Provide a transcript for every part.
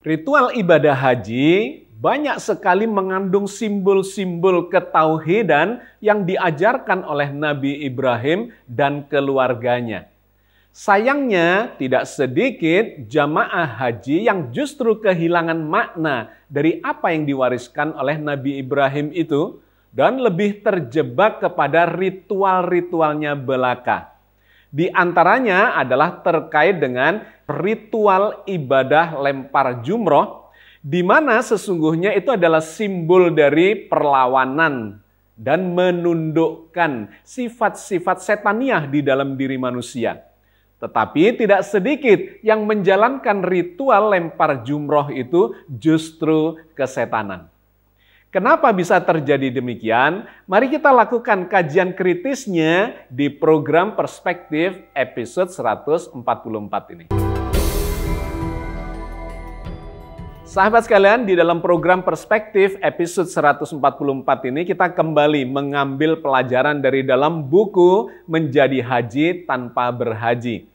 Ritual ibadah haji banyak sekali mengandung simbol-simbol ketauhidan yang diajarkan oleh Nabi Ibrahim dan keluarganya. Sayangnya, tidak sedikit jamaah haji yang justru kehilangan makna dari apa yang diwariskan oleh Nabi Ibrahim itu dan lebih terjebak kepada ritual-ritualnya belaka. Di antaranya adalah terkait dengan ritual ibadah lempar jumroh, di mana sesungguhnya itu adalah simbol dari perlawanan dan menundukkan sifat-sifat setaniah di dalam diri manusia. Tetapi tidak sedikit yang menjalankan ritual lempar jumroh itu justru kesetanan. Kenapa bisa terjadi demikian? Mari kita lakukan kajian kritisnya di program Perspektif episode 144 ini. Sahabat sekalian, di dalam program Perspektif episode 144 ini kita kembali mengambil pelajaran dari dalam buku Menjadi Haji Tanpa Berhaji.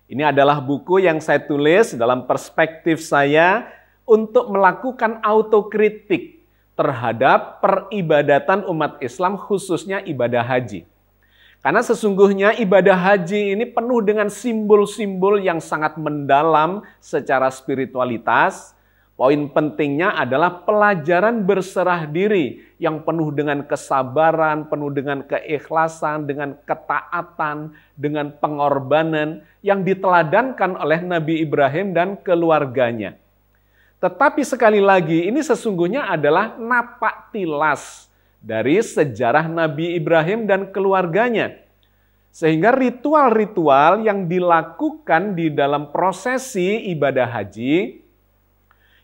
Ini adalah buku yang saya tulis dalam perspektif saya untuk melakukan autokritik terhadap peribadatan umat Islam, khususnya ibadah haji. Karena sesungguhnya ibadah haji ini penuh dengan simbol-simbol yang sangat mendalam secara spiritualitas. Poin pentingnya adalah pelajaran berserah diri yang penuh dengan kesabaran, penuh dengan keikhlasan, dengan ketaatan, dengan pengorbanan yang diteladankan oleh Nabi Ibrahim dan keluarganya. Tetapi sekali lagi ini sesungguhnya adalah napak tilas dari sejarah Nabi Ibrahim dan keluarganya. Sehingga ritual-ritual yang dilakukan di dalam prosesi ibadah haji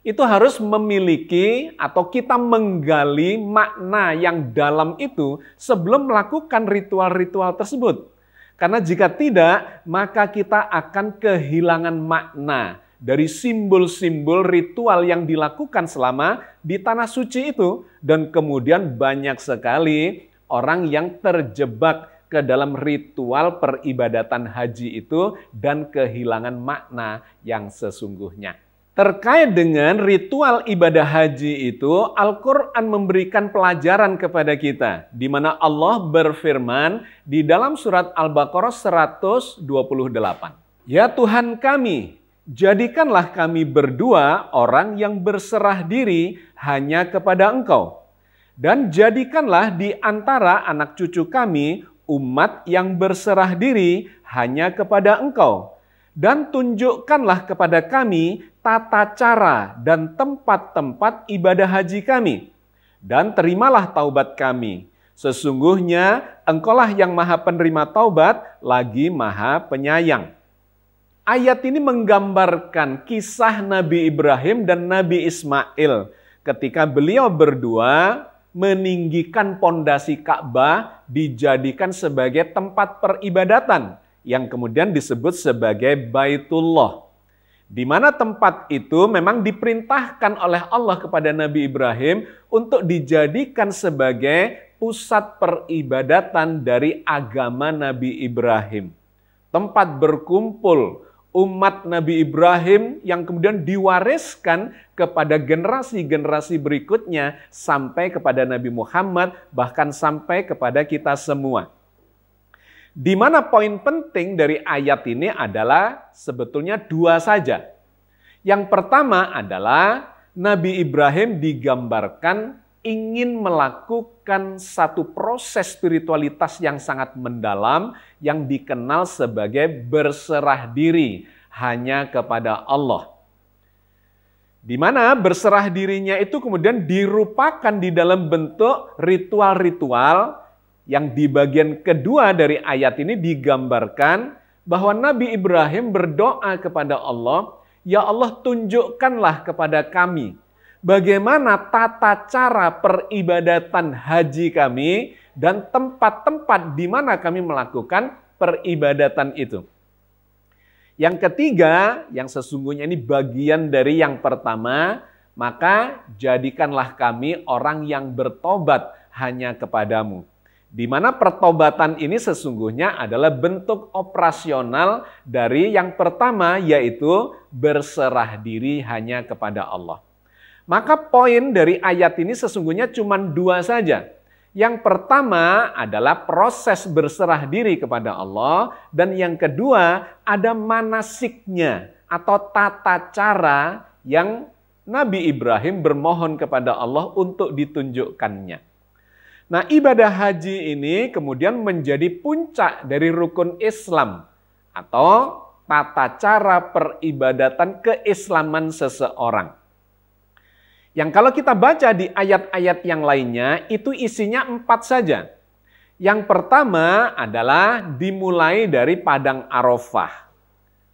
itu harus memiliki atau kita menggali makna yang dalam itu sebelum melakukan ritual-ritual tersebut. Karena jika tidak, maka kita akan kehilangan makna dari simbol-simbol ritual yang dilakukan selama di tanah suci itu. Dan kemudian banyak sekali orang yang terjebak ke dalam ritual peribadatan haji itu dan kehilangan makna yang sesungguhnya. Terkait dengan ritual ibadah haji itu, Al-Quran memberikan pelajaran kepada kita, di mana Allah berfirman di dalam surat Al-Baqarah 128. Ya Tuhan kami, jadikanlah kami berdua orang yang berserah diri hanya kepada Engkau. Dan jadikanlah di antara anak cucu kami umat yang berserah diri hanya kepada Engkau. Dan tunjukkanlah kepada kami tata cara dan tempat-tempat ibadah haji kami. Dan terimalah taubat kami. Sesungguhnya Engkaulah yang maha penerima taubat, lagi maha penyayang. Ayat ini menggambarkan kisah Nabi Ibrahim dan Nabi Ismail ketika beliau berdua meninggikan pondasi Ka'bah dijadikan sebagai tempat peribadatan yang kemudian disebut sebagai Baitullah. Di mana tempat itu memang diperintahkan oleh Allah kepada Nabi Ibrahim untuk dijadikan sebagai pusat peribadatan dari agama Nabi Ibrahim. Tempat berkumpul umat Nabi Ibrahim yang kemudian diwariskan kepada generasi-generasi berikutnya sampai kepada Nabi Muhammad, bahkan sampai kepada kita semua. Di mana poin penting dari ayat ini adalah sebetulnya dua saja. Yang pertama adalah Nabi Ibrahim digambarkan ingin melakukan satu proses spiritualitas yang sangat mendalam yang dikenal sebagai berserah diri hanya kepada Allah. Di mana berserah dirinya itu kemudian dirupakan di dalam bentuk ritual-ritual yang di bagian kedua dari ayat ini digambarkan bahwa Nabi Ibrahim berdoa kepada Allah, ya Allah tunjukkanlah kepada kami bagaimana tata cara peribadatan haji kami dan tempat-tempat di mana kami melakukan peribadatan itu. Yang ketiga, yang sesungguhnya ini bagian dari yang pertama, maka jadikanlah kami orang yang bertobat hanya kepadamu. Di mana pertobatan ini sesungguhnya adalah bentuk operasional dari yang pertama, yaitu berserah diri hanya kepada Allah. Maka poin dari ayat ini sesungguhnya cuma dua saja. Yang pertama adalah proses berserah diri kepada Allah, dan yang kedua ada manasiknya atau tata cara yang Nabi Ibrahim bermohon kepada Allah untuk ditunjukkannya. Nah, ibadah haji ini kemudian menjadi puncak dari rukun Islam atau tata cara peribadatan keislaman seseorang. Yang kalau kita baca di ayat-ayat yang lainnya, itu isinya 4 saja. Yang pertama adalah dimulai dari Padang Arafah.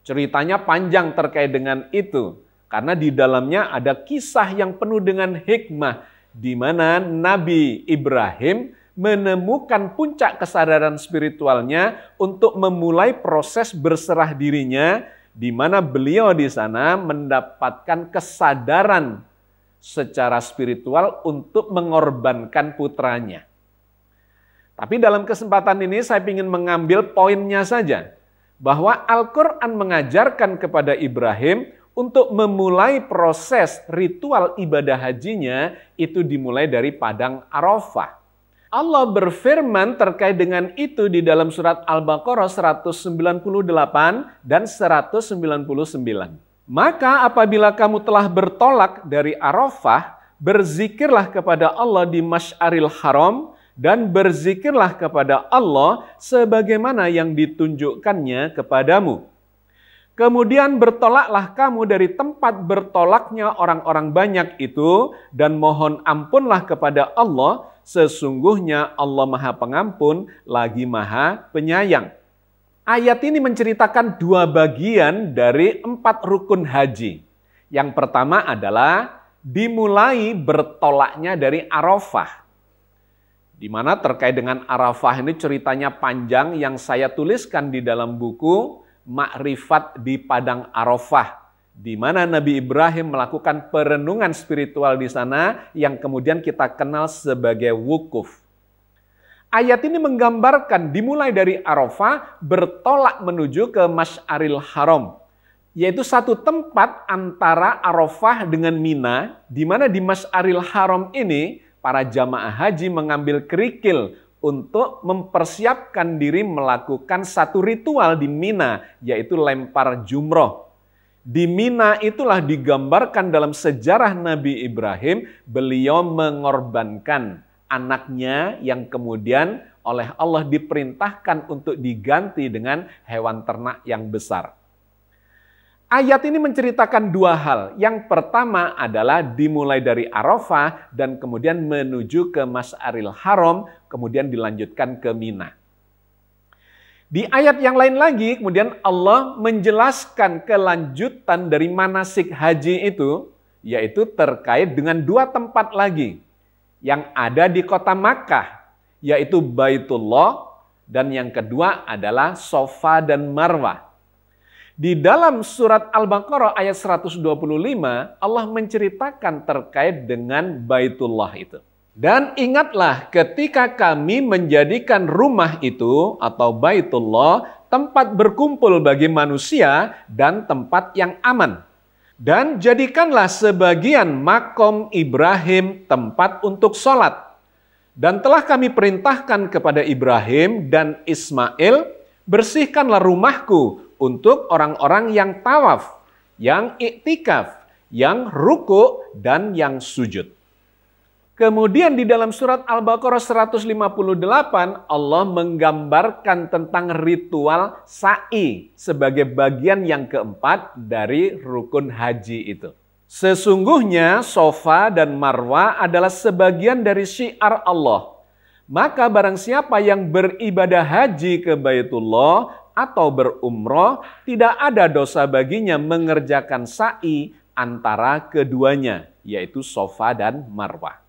Ceritanya panjang terkait dengan itu, karena di dalamnya ada kisah yang penuh dengan hikmah, di mana Nabi Ibrahim menemukan puncak kesadaran spiritualnya untuk memulai proses berserah dirinya, di mana beliau di sana mendapatkan kesadaran secara spiritual untuk mengorbankan putranya. Tapi dalam kesempatan ini saya ingin mengambil poinnya saja, bahwa Al-Quran mengajarkan kepada Ibrahim untuk memulai proses ritual ibadah hajinya itu dimulai dari Padang Arafah. Allah berfirman terkait dengan itu di dalam surat Al-Baqarah 198 dan 199. Maka apabila kamu telah bertolak dari Arafah, berzikirlah kepada Allah di Masy'aril Haram dan berzikirlah kepada Allah sebagaimana yang ditunjukkannya kepadamu. Kemudian bertolaklah kamu dari tempat bertolaknya orang-orang banyak itu dan mohon ampunlah kepada Allah, sesungguhnya Allah Maha Pengampun lagi Maha Penyayang. Ayat ini menceritakan 2 bagian dari 4 rukun haji. Yang pertama adalah dimulai bertolaknya dari Arafah. Di mana terkait dengan Arafah ini ceritanya panjang yang saya tuliskan di dalam buku Makrifat di Padang Arafah, di mana Nabi Ibrahim melakukan perenungan spiritual di sana yang kemudian kita kenal sebagai wukuf. Ayat ini menggambarkan dimulai dari Arafah bertolak menuju ke Masy'aril Haram, yaitu satu tempat antara Arafah dengan Mina, di mana di Masy'aril Haram ini para jamaah haji mengambil kerikil untuk mempersiapkan diri melakukan satu ritual di Mina, yaitu lempar jumroh. Di Mina itulah digambarkan dalam sejarah Nabi Ibrahim, beliau mengorbankan anaknya yang kemudian oleh Allah diperintahkan untuk diganti dengan hewan ternak yang besar. Ayat ini menceritakan 2 hal. Yang pertama adalah dimulai dari Arafah dan kemudian menuju ke Masy'aril Haram, kemudian dilanjutkan ke Mina. Di ayat yang lain lagi, kemudian Allah menjelaskan kelanjutan dari manasik haji itu, yaitu terkait dengan 2 tempat lagi yang ada di kota Makkah, yaitu Baitullah, dan yang kedua adalah Safa dan Marwah. Di dalam surat Al-Baqarah ayat 125, Allah menceritakan terkait dengan Baitullah itu. Dan ingatlah ketika kami menjadikan rumah itu atau Baitullah tempat berkumpul bagi manusia dan tempat yang aman. Dan jadikanlah sebagian makom Ibrahim tempat untuk sholat. Dan telah kami perintahkan kepada Ibrahim dan Ismail, bersihkanlah rumahku untuk orang-orang yang tawaf, yang iktikaf, yang ruku, dan yang sujud. Kemudian di dalam surat Al-Baqarah 158, Allah menggambarkan tentang ritual sa'i sebagai bagian yang keempat dari rukun haji itu. Sesungguhnya Safa dan Marwah adalah sebagian dari syiar Allah. Maka barang siapa yang beribadah haji ke Baitullah atau berumroh, tidak ada dosa baginya mengerjakan sa'i antara keduanya, yaitu Safa dan Marwah.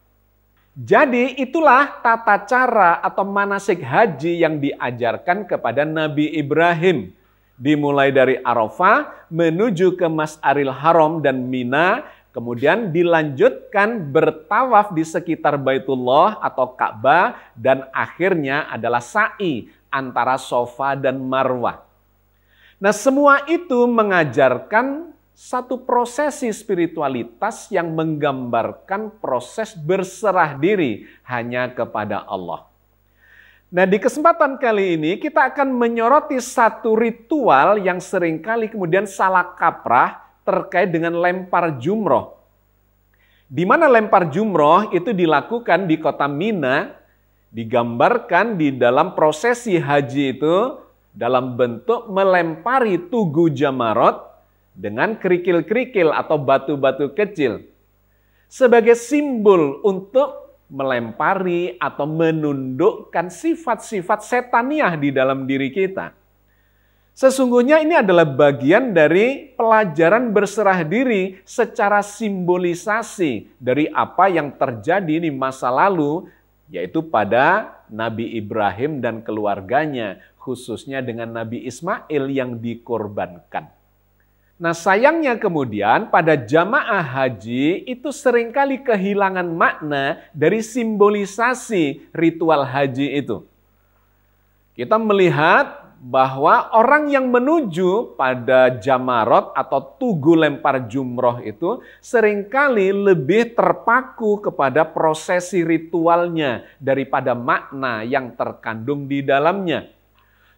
Jadi itulah tata cara atau manasik haji yang diajarkan kepada Nabi Ibrahim. Dimulai dari Arafah menuju ke Masy'aril Haram dan Mina, kemudian dilanjutkan bertawaf di sekitar Baitullah atau Ka'bah, dan akhirnya adalah sa'i antara Safa dan Marwah. Nah, semua itu mengajarkan satu prosesi spiritualitas yang menggambarkan proses berserah diri hanya kepada Allah. Nah, di kesempatan kali ini kita akan menyoroti satu ritual yang seringkali kemudian salah kaprah terkait dengan lempar jumroh. Di mana lempar jumroh itu dilakukan di kota Mina, digambarkan di dalam prosesi haji itu dalam bentuk melempari tugu jamarot dengan kerikil-kerikil atau batu-batu kecil sebagai simbol untuk melempari atau menundukkan sifat-sifat setaniah di dalam diri kita. Sesungguhnya ini adalah bagian dari pelajaran berserah diri secara simbolisasi dari apa yang terjadi di masa lalu, yaitu pada Nabi Ibrahim dan keluarganya, khususnya dengan Nabi Ismail yang dikorbankan. Nah, sayangnya kemudian pada jamaah haji itu seringkali kehilangan makna dari simbolisasi ritual haji itu. Kita melihat bahwa orang yang menuju pada jamarot atau tugu lempar jumroh itu seringkali lebih terpaku kepada prosesi ritualnya daripada makna yang terkandung di dalamnya.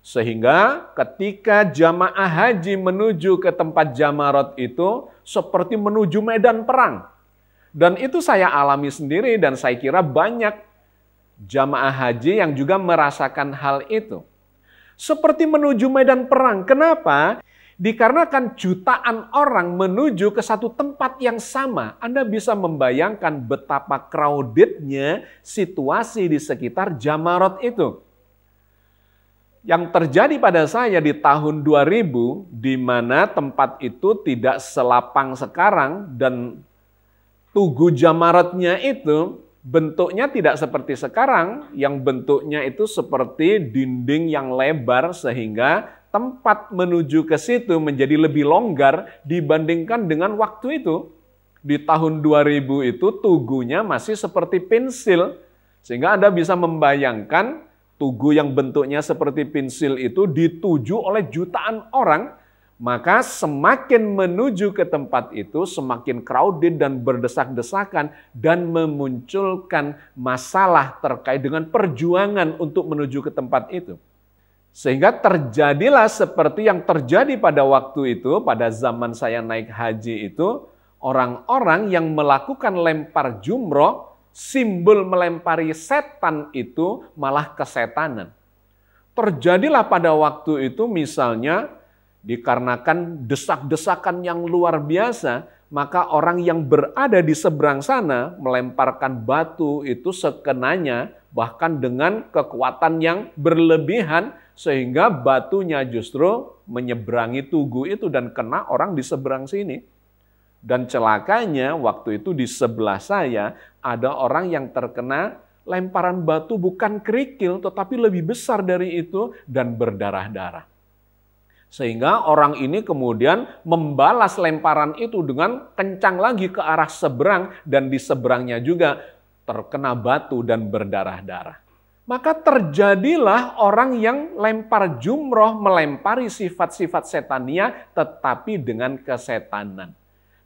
Sehingga ketika jamaah haji menuju ke tempat jamarot itu seperti menuju medan perang. Dan itu saya alami sendiri dan saya kira banyak jamaah haji yang juga merasakan hal itu. Seperti menuju medan perang. Kenapa? Dikarenakan jutaan orang menuju ke satu tempat yang sama. Anda bisa membayangkan betapa crowded-nya situasi di sekitar jamarot itu. Yang terjadi pada saya di tahun 2000, di mana tempat itu tidak selapang sekarang dan tugu jamarotnya itu bentuknya tidak seperti sekarang, yang bentuknya itu seperti dinding yang lebar sehingga tempat menuju ke situ menjadi lebih longgar dibandingkan dengan waktu itu. Di tahun 2000 itu tugunya masih seperti pensil, sehingga Anda bisa membayangkan tugu yang bentuknya seperti pensil itu dituju oleh jutaan orang, maka semakin menuju ke tempat itu semakin crowded dan berdesak-desakan dan memunculkan masalah terkait dengan perjuangan untuk menuju ke tempat itu. Sehingga terjadilah seperti yang terjadi pada waktu itu, pada zaman saya naik haji itu, orang-orang yang melakukan lempar jumroh, simbol melempari setan itu malah kesetanan. Terjadilah pada waktu itu misalnya dikarenakan desak-desakan yang luar biasa, maka orang yang berada di seberang sana melemparkan batu itu sekenanya, bahkan dengan kekuatan yang berlebihan, sehingga batunya justru menyeberangi tugu itu dan kena orang di seberang sini. Dan celakanya waktu itu di sebelah saya ada orang yang terkena lemparan batu bukan kerikil tetapi lebih besar dari itu dan berdarah-darah. Sehingga orang ini kemudian membalas lemparan itu dengan kencang lagi ke arah seberang dan di seberangnya juga terkena batu dan berdarah-darah. Maka terjadilah orang yang lempar jumroh melempari sifat-sifat setania tetapi dengan kesetanan.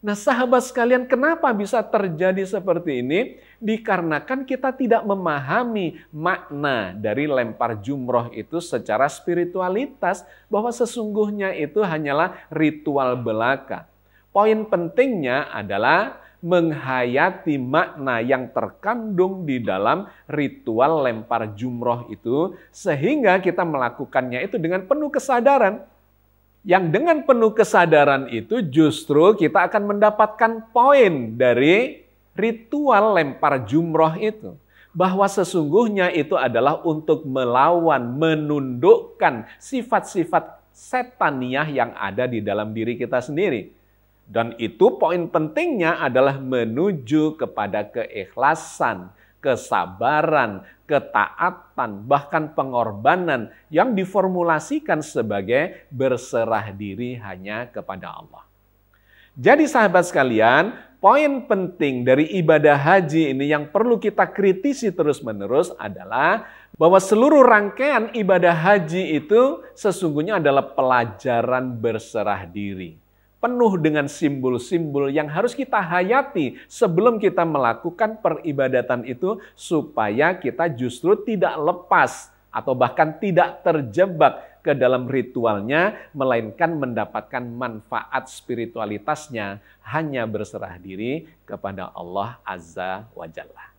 Nah, sahabat sekalian, kenapa bisa terjadi seperti ini? Dikarenakan kita tidak memahami makna dari lempar jumroh itu secara spiritualitas, bahwa sesungguhnya itu hanyalah ritual belaka. Poin pentingnya adalah menghayati makna yang terkandung di dalam ritual lempar jumroh itu, sehingga kita melakukannya itu dengan penuh kesadaran. Yang dengan penuh kesadaran itu justru kita akan mendapatkan poin dari ritual lempar jumroh itu. Bahwa sesungguhnya itu adalah untuk melawan, menundukkan sifat-sifat setaniah yang ada di dalam diri kita sendiri. Dan itu poin pentingnya adalah menuju kepada keikhlasan, kesabaran, ketaatan, bahkan pengorbanan yang diformulasikan sebagai berserah diri hanya kepada Allah. Jadi sahabat sekalian, poin penting dari ibadah haji ini yang perlu kita kritisi terus-menerus adalah bahwa seluruh rangkaian ibadah haji itu sesungguhnya adalah pelajaran berserah diri. Penuh dengan simbol-simbol yang harus kita hayati sebelum kita melakukan peribadatan itu supaya kita justru tidak lepas atau bahkan tidak terjebak ke dalam ritualnya, melainkan mendapatkan manfaat spiritualitasnya hanya berserah diri kepada Allah Azza wa Jalla.